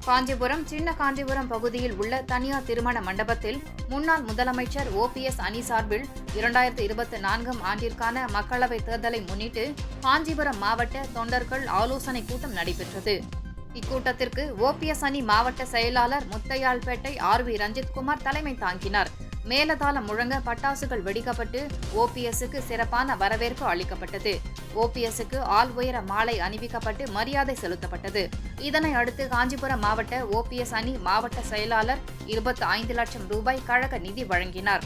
காஞ்சிபுரம் சின்ன காஞ்சிபுரம் பகுதியில் உள்ள தனியார் திருமண மண்டபத்தில் முன்னாள் முதலமைச்சர் OPS அணி சார்பில் 2024 ஆண்டிற்கான மக்களவைத் தேர்தலை முன்னிட்டு காஞ்சிபுரம் மாவட்ட தொண்டர்கள் ஆலோசனை கூட்டம் நடைபெற்றது. இக்கூட்டத்திற்கு OPS அணி மாவட்ட செயலாளர் முத்தையால்பேட்டை RV ரஞ்சித்குமார் தலைமை தாங்கினார். மேலதாளம் முழங்க பட்டாசுகள் வெடிக்கப்பட்டு OPSக்கு சிறப்பான வரவேற்பு அளிக்கப்பட்டது. OPSக்கு ஆள் உயர மாலை அணிவிக்கப்பட்டு மரியாதை செலுத்தப்பட்டது. இதனை அடுத்து காஞ்சிபுரம் மாவட்ட OPS அணி மாவட்ட செயலாளர் 25 லட்சம் ரூபாய் கழக நிதி வழங்கினார்.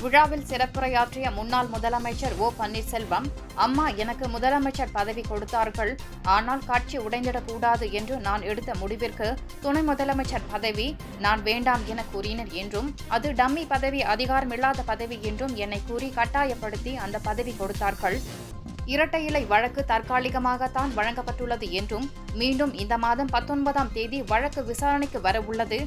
விழாவில் சிறப்புரையாற்றிய முன்னாள் முதலமைச்சர் O பன்னீர்செல்வம், அம்மா எனக்கு முதலமைச்சர் பதவி கொடுத்தார்கள், ஆனால் கட்சி உடைந்திடக்கூடாது என்று நான் எடுத்த முடிவிற்கு துணை முதலமைச்சர் பதவி நான் வேண்டாம் என கூறினர் என்றும், அது டம்மி பதவி, அதிகாரமில்லாத பதவி என்றும் என்னை கூறி கட்டாயப்படுத்தி அந்த பதவி கொடுத்தார்கள். இரட்டை இலை வழக்கு தற்காலிகமாகத்தான் வழங்கப்பட்டுள்ளது என்றும், மீண்டும் இந்த மாதம் 19ஆம் தேதி வழக்கு விசாரணைக்கு வரவுள்ளது.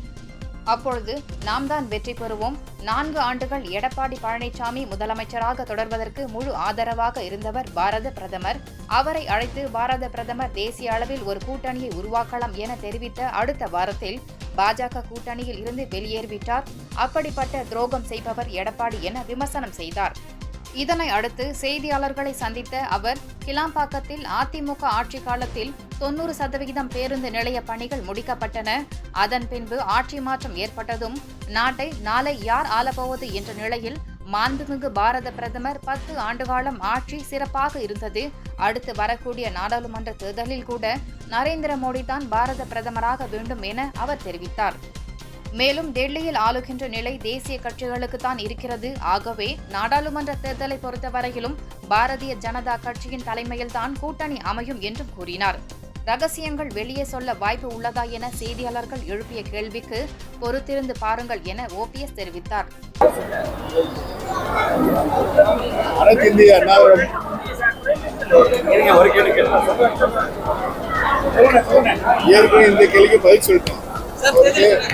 அப்பொழுது நாம் தான் வெற்றி பெறுவோம். 4 ஆண்டுகள் எடப்பாடி பழனிசாமி முதலமைச்சராக தொடர்வதற்கு முழு ஆதரவாக இருந்தவர் பாரத பிரதமர். அவரை அழைத்து பாரத பிரதமர் தேசிய அளவில் ஒரு கூட்டணியை உருவாக்கலாம் என தெரிவித்த அடுத்த வாரத்தில் பாஜக கூட்டணியில் இருந்து வெளியேறிவிட்டார். அப்படிப்பட்ட துரோகம் செய்பவர் எடப்பாடி என விமர்சனம் செய்தார். இதனை அடுத்து செய்தியாளர்களை சந்தித்த அவர், கிளாம்பாக்கத்தில் அதிமுக ஆட்சி காலத்தில் 90% பேருந்து நிலைய பணிகள் முடிக்கப்பட்டன. அதன் பின்பு ஆட்சி மாற்றம் ஏற்பட்டதும் நாட்டை நாளை யார் ஆளப்போவது என்ற நிலையில் மாண்புமிகு பாரத பிரதமர் 10 ஆண்டுகாலம் ஆட்சி சிறப்பாக இருந்தது. அடுத்து வரக்கூடிய நாடாளுமன்ற தேர்தலில் கூட நரேந்திர மோடி தான் பாரத பிரதமராக வேண்டும் என அவர் தெரிவித்தார். மேலும் டெல்லியில் ஆளுகின்ற நிலை தேசிய கட்சிகளுக்கு தான் இருக்கிறது. ஆகவே நாடாளுமன்ற தேர்தலை பொறுத்தவரையிலும் பாரதிய ஜனதா கட்சியின் தலைமையில்தான் கூட்டணி அமையும் என்றும் கூறினார். ரகசியங்கள் வெளியே சொல்ல வாய்ப்பு உள்ளதா என செய்தியாளர்கள் எழுப்பிய கேள்விக்கு பொறுத்திருந்து பாருங்கள் என OPS தெரிவித்தார்.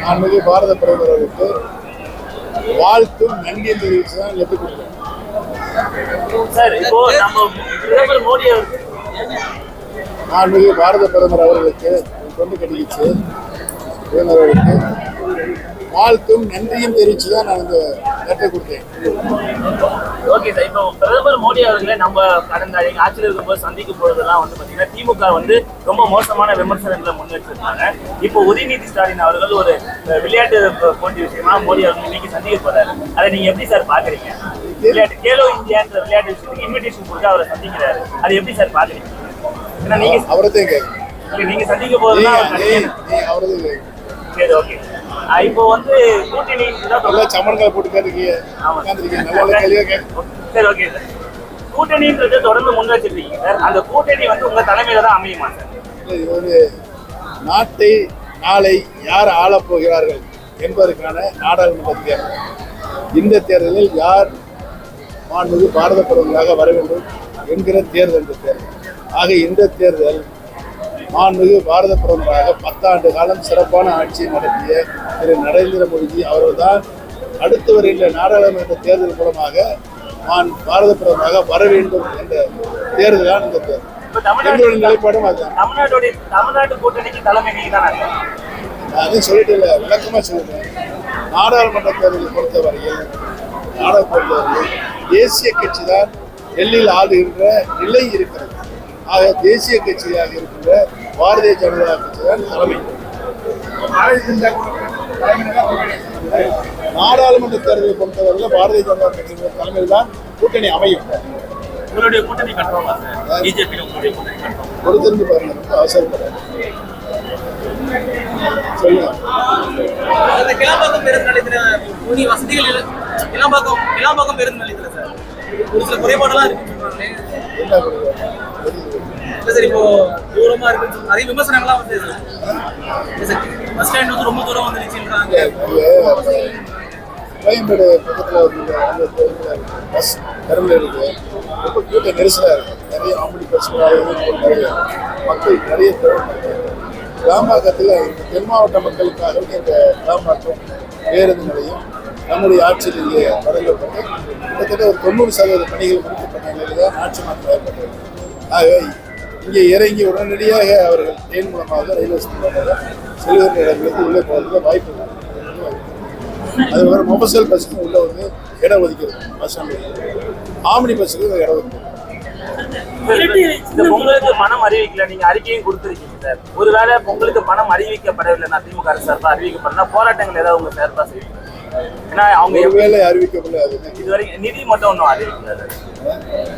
மாண்புமிகு பாரத பிரதமர் அவருக்கு வாழ்த்தும் நன்றியும் தெரிவித்து தான் லெட்டர் கொடுத்தேன். மாண்புமிகு பாரத பிரதமர் அவர்களுக்கு கொண்டு கிடைக்கிச்சு அவர்களுக்கு வாழ்த்தும் நன்றியும் தெரிவித்து தான் நான் இந்த லெட்டர் கொடுத்தேன். ஓகே சார், இப்போ பிரதமர் மோடி அவர்களை நம்ம கடந்த ஆட்சியில் இருக்கும்போது சந்திக்கும் பொழுதெல்லாம் பார்த்தீங்கன்னா திமுக ரொம்ப மோசமான விமர்சனங்களை முன்னெடுத்திருக்காங்க. இப்போ உதயநிதி ஸ்டாலின் அவர்கள் ஒரு விளையாட்டு போட்டி விஷயமா மோடி அவர்கள் இன்னைக்கு சந்திக்க போறாரு. அதை நீங்க எப்படி சார் பாக்குறீங்க? விளையாட்டு கேலோ இந்தியான்ற விளையாட்டு விஷயத்துக்கு இன்விடேஷன் கொடுத்து அவரை சந்திக்கிறாரு, அதை எப்படி சார் பாக்குறீங்க? ஏன்னா நீங்க சந்திக்க போதுதான். சரி, ஓகே. இப்போ கூட்டணி சமன்களை போட்டு சரி, ஓகே சார். கூட்டணின்றது தொடர்ந்து முன் வச்சிருக்கீங்க சார். அந்த கூட்டணி உங்க தலைமையில தான் அமையுமா சார்? இது நாட்டை நாளை யார் ஆளப் போகிறார்கள் என்பதற்கான நாடாளுமன்ற தேர்தல். இந்த தேர்தலில் யார் மாண்புமிகு பாரத பிரதமராக வர வேண்டும் என்கிற தேர்தல் இந்த தேர்தல். ஆக இந்த தேர்தல் மாண்புமிகு பாரத பிரதமராக 10 ஆண்டு காலம் சிறப்பான ஆட்சியை நடத்திய திரு நரேந்திர மோடிஜி அவர்கள்தான் அடுத்து வருகின்ற நாடாளுமன்ற தேர்தல் மூலமாக பாரத பிரதமராக வர வேண்டும் என்ற தேர்தல் தான் இந்த தேர்தல். எங்களுடைய நிலைப்பாடும் அதுதான். தமிழ்நாட்டு கூட்டணிக்கு தலைமை அதையும் சொல்லிட்டு இல்லை, விளக்கமா சொல்லுறேன். நாடாளுமன்ற தேர்தலை பொறுத்தவரையில் தேசிய கட்சி தான் டெல்லியில் ஆளுகின்ற நிலை இருக்கிறது. ஆக தேசிய கட்சியாக இருக்கின்ற பாரதிய ஜனதா கட்சி தான் தலைமை. நாடாளுமன்ற தேர்தலை பொறுத்தவரையில் பாரதிய ஜனதா கட்சியின் தலைமையில் தான் கூட்டணி அமையும். உங்களுடைய கூட்டணி பொறுத்திருந்து பாருங்க, அவசரப்படாது. சொல்லுங்க. கிளாம்பாக்கம் பேருந்து நிலையத்தில் வசதிகள் கிளாம்பாக்கம் பேருந்து நிலையத்தில் சார் ஒரு சில குறைபாடெல்லாம் இருக்கு. சார் இப்போ தூரமா இருக்கு, நிறைய விமர்சனங்கள்லாம் பஸ் ஸ்டாண்ட் ரொம்ப தூரம் வந்துருச்சுன்றாங்க. கோயம்பேடு பக்கத்தில் பஸ் டெர்மினல் இருக்கு, ரொம்ப கூட்ட நெரிசலாக இருக்கு. நிறைய ஆம்படி பஸ்களாக நிறைய மக்கள் நிறைய கிளாம்பாக்கத்தில் தென் மாவட்ட மக்களுக்காக இந்த கிளாம்பாக்கம் பேருந்து நிலையம் நம்முடைய ஆட்சியில் இங்கே தொடங்கப்பட்டு கிட்டத்தட்ட ஒரு 90% பணிகள் முடிக்கப்பட்ட நிலையில் தான் ஆட்சி மாற்றம் ஏற்பட்டது. ஆக இங்கே இறங்கி உடனடியாக அவர்கள் ட்ரெயின் மூலமாக ரயில்வே ஸ்டேஷன் செல்கின்ற இடங்களுக்கு உள்ளே போகிறதுக்கு வாய்ப்பு இல்லை. அது வர மொபைல் பஸ்ஸுக்கு உள்ள வந்து இடம் ஒதுக்கிறது, பஸ் ஸ்டாண்டு ஆம்னி பஸ்ஸுக்கு இடம் ஒதுக்கிறது. இந்த பொங்கலுக்கு பணம் அறிவிக்கல, நீங்க அறிக்கையும் கொடுத்துருக்கீங்க சார். ஒருவேளை பொங்கலுக்கு பணம் அறிவிக்கப்படவில்லைன்னா திமுக அரசு சார்பா அறிவிக்கப்படலாம், போராட்டங்கள் ஏதாவது உங்க சார்பா செய்வீங்க? ஏன்னா அவங்க ஒருவேளை அறிவிக்கப்படல, அது இதுவரைக்கும் நிதி மட்டும் ஒன்றும் அறிவிக்கல.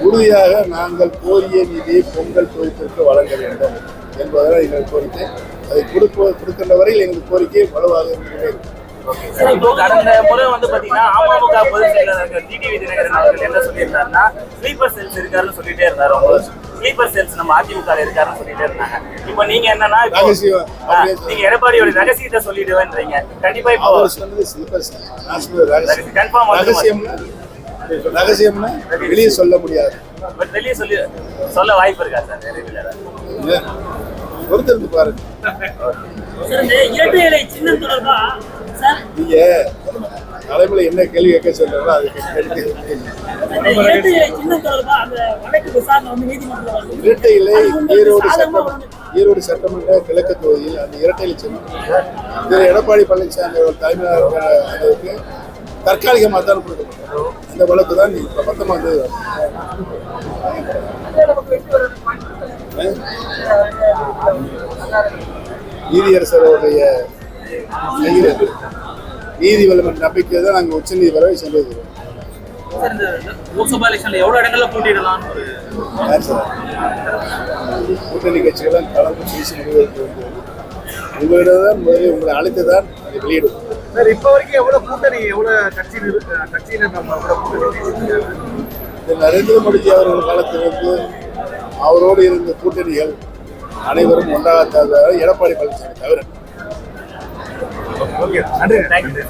உறுதியாக நாங்கள் கோரிய நிதியை பொங்கல் தொகுப்பிற்கு வழங்க வேண்டும் என்பதால் எங்கள் கோரிக்கை. அதை கொடுக்கின்ற வரையில் எங்கள் கோரிக்கை வலுவாக இருந்துகிட்டே இருக்கும். இப்போ கடந்த முறை வந்து பாத்தீங்கன்னா அமமுக பொதுச் செயலாளர் டிடிவி தினகரன் அவர்கள் என்ன சொல்லியிருந்தாருன்னா ஸ்லீப்பர் செல்ஸ் இருக்காருன்னு சொல்லிட்டே இருந்தாரு. அவங்க ஸ்லீப்பர் செல்ஸ் நம்ம அதிமுக இருக்காருன்னு சொல்லிட்டே இருந்தாங்க. இப்போ நீங்க என்னன்னா நீங்க எடப்பாடியோட ரகசியத்தை சொல்லிடுவேன்றீங்க. கண்டிப்பா இப்போ கன்ஃபார்ம் ரகசியம்னா வெளியே சொல்ல முடியாது. பட் வெளியே சொல்ல வாய்ப்பு இருக்கா சார்? பொறுத்திருந்து பாருங்க. இரட்டை இலை சின்னம் தொடர்பா நீங்க தலைமையில என்ன கேள்வி கேட்க சொல்றீங்களோ அது இரட்டை இலை சின்னம் தொடர்பா அந்த வழக்கு விசாரணை வந்து நீதிமன்றத்தில் இரட்டை இலை ஈரோடு சட்டமன்ற கிழக்கு தொகுதியில் அந்த இரட்டை இலை சின்னம் திரு எடப்பாடி பழனிசாமி அவர்கள் தலைமையாக தற்காலிகமாக தான் கொடுக்கப்பட்டது. அந்த வழக்கு தான் இப்ப 19ஆம் தேதி நீதியரசருடைய நீதி வல்லமை நம்பிக்கை தான் நாங்கள் உச்ச நீதிமன்ற சென்றிருக்கிறோம். லோக்சபா எலெக்ஷன்ல எவ்வளவு இடங்கள்ல போட்டியிடலாம்? கூட்டணி கட்சிகள் கலந்து பேசி முடிவெடுக்க வேண்டியது உங்களிடம் தான். முதலில் உங்களை அழைத்து தான் அதை வெளியிடுவோம். சார், இப்போ வரைக்கும் எவ்வளவு கூட்டணி, எவ்வளவு கட்சியினர் நம்ம கூட்டணி? நரேந்திர மோடிஜி அவர்கள் காலத்திலிருந்து அவரோடு இருந்த கூட்டணிகள் அனைவரும் ஒன்றாக எடப்பாடி பழனிசாமி தவிர. ஓகே, நன்றி. தேங்க்யூ.